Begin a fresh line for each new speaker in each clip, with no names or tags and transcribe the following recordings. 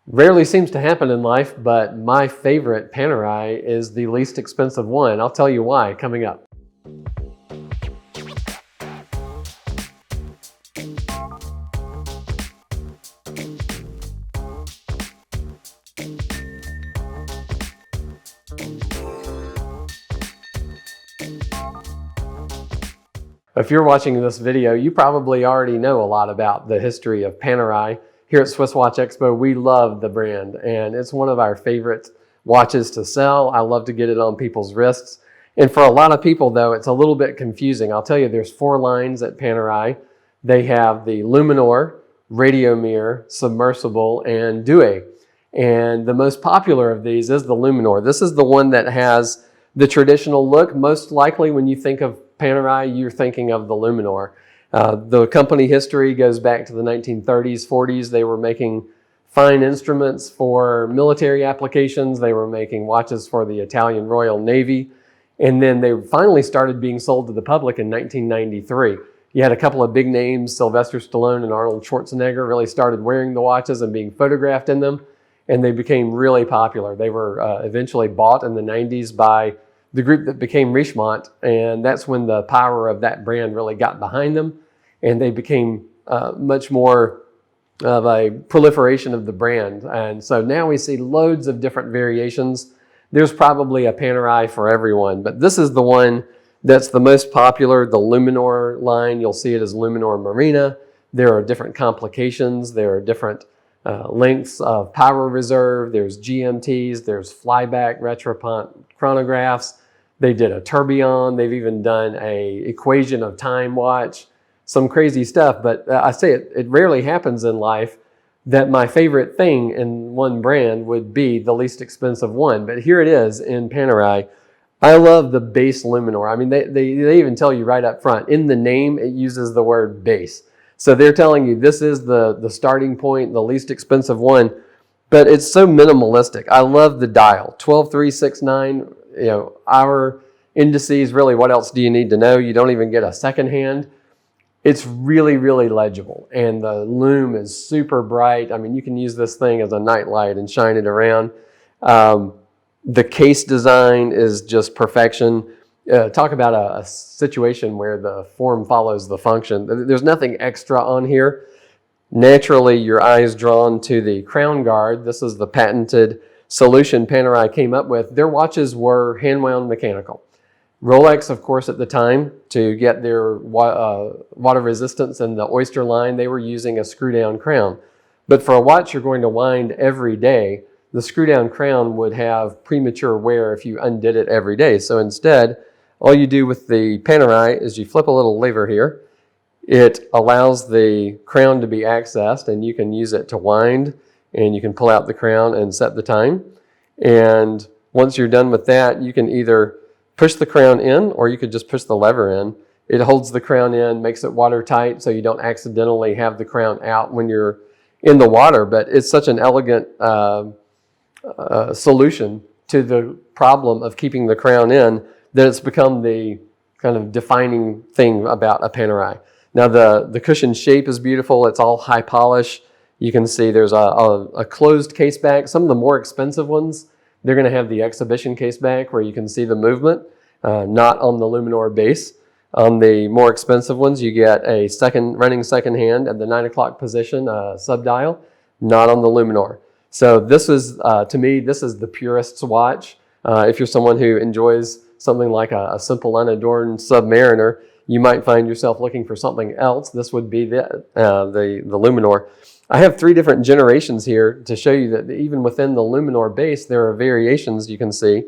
Rarely seems to happen in life, but my favorite Panerai is the least expensive one. I'll tell you why coming up. If you're watching this video, you probably already know a lot about the history of Panerai. Here at SwissWatchExpo, we love the brand, and it's one of our favorite watches to sell. I love to get it on people's wrists. And for a lot of people, though, it's a little bit confusing. I'll tell you, there's 4 lines at Panerai. They have the Luminor, Radiomir, Submersible, and Due. And the most popular of these is the Luminor. This is the one that has the traditional look. Most likely when you think of Panerai, you're thinking of the Luminor. The company history goes back to the 1930s, 40s. They were making fine instruments for military applications. They were making watches for the Italian Royal Navy. And then they finally started being sold to the public in 1993. You had a couple of big names, Sylvester Stallone and Arnold Schwarzenegger, really started wearing the watches and being photographed in them. And they became really popular. They were eventually bought in the 90s by the group that became Richemont, and that's when the power of that brand really got behind them, and they became much more of a proliferation of the brand. And so now we see loads of different variations. There's probably a Panerai for everyone, but this is the one that's the most popular, the Luminor line. You'll see it as Luminor Marina. There are different complications. There are different lengths of power reserve. There's GMTs. There's flyback retropont chronographs. They did a tourbillon. They've even done a equation of time watch, some crazy stuff. But I say it rarely happens in life that my favorite thing in one brand would be the least expensive one. But here it is in Panerai. I love the base Luminor. I mean, they even tell you right up front. In the name, it uses the word base. So they're telling you this is the starting point, the least expensive one. But it's so minimalistic. I love the dial, 12369. You know, our indices, really, what else do you need to know? You don't even get a second hand. It's really, really legible. And the lume is super bright. I mean, you can use this thing as a nightlight and shine it around. The case design is just perfection. Talk about a situation where the form follows the function. There's nothing extra on here. Naturally, your eye is drawn to the crown guard. This is the patented solution Panerai came up with. Their watches were hand-wound mechanical. Rolex, of course, at the time, to get their water resistance in the Oyster line, they were using a screw-down crown. But for a watch you're going to wind every day, the screw-down crown would have premature wear if you undid it every day. So instead, all you do with the Panerai is you flip a little lever here. It allows the crown to be accessed, and you can use it to wind, and you can pull out the crown and set the time. And once you're done with that, you can either push the crown in or you could just push the lever in. It holds the crown in, makes it watertight so you don't accidentally have the crown out when you're in the water. But it's such an elegant solution to the problem of keeping the crown in that it's become the kind of defining thing about a Panerai. Now the cushion shape is beautiful. It's all high polish. You can see there's a closed case back. Some of the more expensive ones, they're going to have the exhibition case back where you can see the movement, not on the Luminor base. On the more expensive ones, you get a running second hand at the 9 o'clock position, subdial, not on the Luminor. So this is, to me, this is the purist's watch. If you're someone who enjoys something like a simple unadorned Submariner, you might find yourself looking for something else. This would be the Luminor. I have 3 different generations here to show you that even within the Luminor base, there are variations you can see.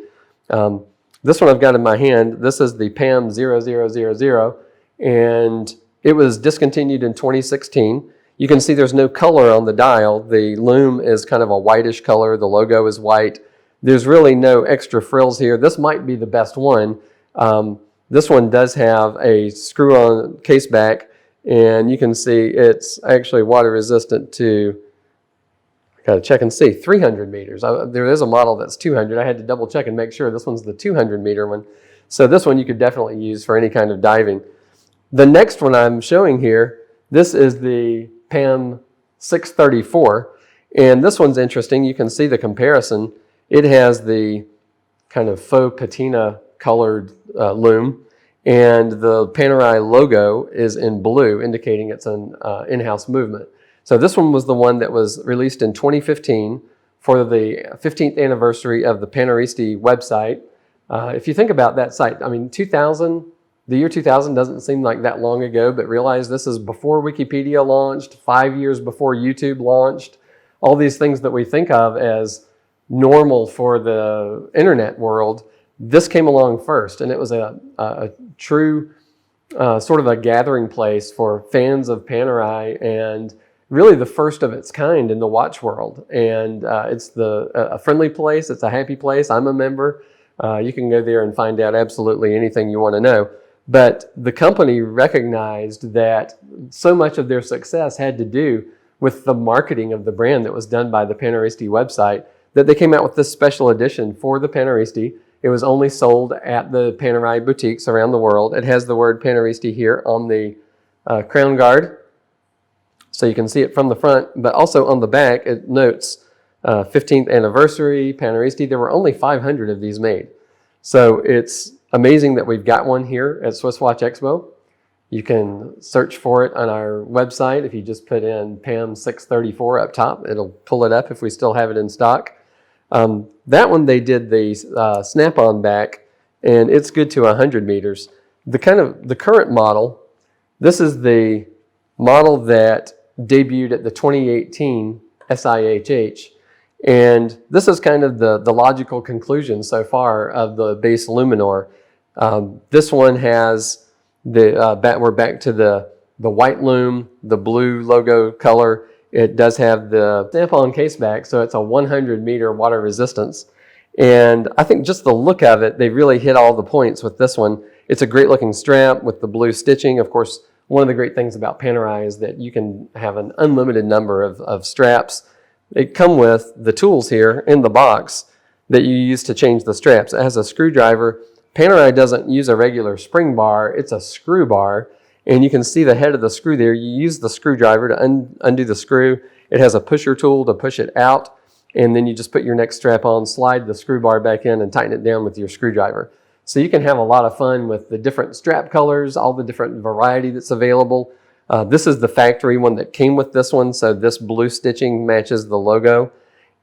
This one I've got in my hand, this is the PAM 0000, and it was discontinued in 2016. You can see there's no color on the dial. The lume is kind of a whitish color. The logo is white. There's really no extra frills here. This might be the best one. This one does have a screw-on case back, and you can see it's actually water resistant to, I gotta check and see, 300 meters. There is a model that's 200. I had to double check and make sure this one's the 200 meter one. So this one you could definitely use for any kind of diving. The next one I'm showing here, this is the PAM 634, And this one's interesting. You can see the comparison. It has the kind of faux patina colored loom, and the Panerai logo is in blue, indicating it's an in-house movement. So this one was the one that was released in 2015 for the 15th anniversary of the Paneristi website. If you think about that site, I mean, the year 2000 doesn't seem like that long ago, but realize this is before Wikipedia launched, 5 years before YouTube launched. All these things that we think of as normal for the internet world, this came along first, and it was a true sort of a gathering place for fans of Panerai, and really the first of its kind in the watch world. And it's a friendly place, it's a happy place. I'm a member. You can go there and find out absolutely anything you want to know. But the company recognized that so much of their success had to do with the marketing of the brand that was done by the Paneristi website, that they came out with this special edition for the Paneristi. It was only sold at the Panerai boutiques around the world. It has the word Paneristi here on the crown guard, so you can see it from the front, but also on the back it notes 15th anniversary, Paneristi. There were only 500 of these made. So it's amazing that we've got one here at SwissWatchExpo. You can search for it on our website. If you just put in PAM 634 up top, it'll pull it up if we still have it in stock. That one they did the snap-on back, and it's good to 100 meters. The current model, this is the model that debuted at the 2018 SIHH, and this is kind of the logical conclusion so far of the Base Luminor. This one has we're back to the white loom, the blue logo color. It does have the snap-on case back, so it's a 100-meter water resistance. And I think just the look of it, they really hit all the points with this one. It's a great-looking strap with the blue stitching. Of course, one of the great things about Panerai is that you can have an unlimited number of straps. They come with the tools here in the box that you use to change the straps. It has a screwdriver. Panerai doesn't use a regular spring bar. It's a screw bar. And you can see the head of the screw there. You use the screwdriver to undo the screw. It has a pusher tool to push it out. And then you just put your next strap on, slide the screw bar back in, and tighten it down with your screwdriver. So you can have a lot of fun with the different strap colors, all the different variety that's available. This is the factory one that came with this one. So this blue stitching matches the logo.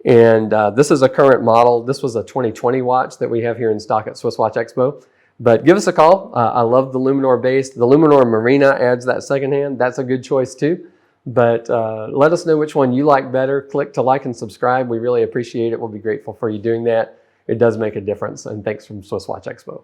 And this is a current model. This was a 2020 watch that we have here in stock at SwissWatchExpo. But give us a call. I love the Luminor base. The Luminor Marina adds that second hand. That's a good choice too. But let us know which one you like better. Click to like and subscribe. We really appreciate it. We'll be grateful for you doing that. It does make a difference. And thanks from SwissWatchExpo.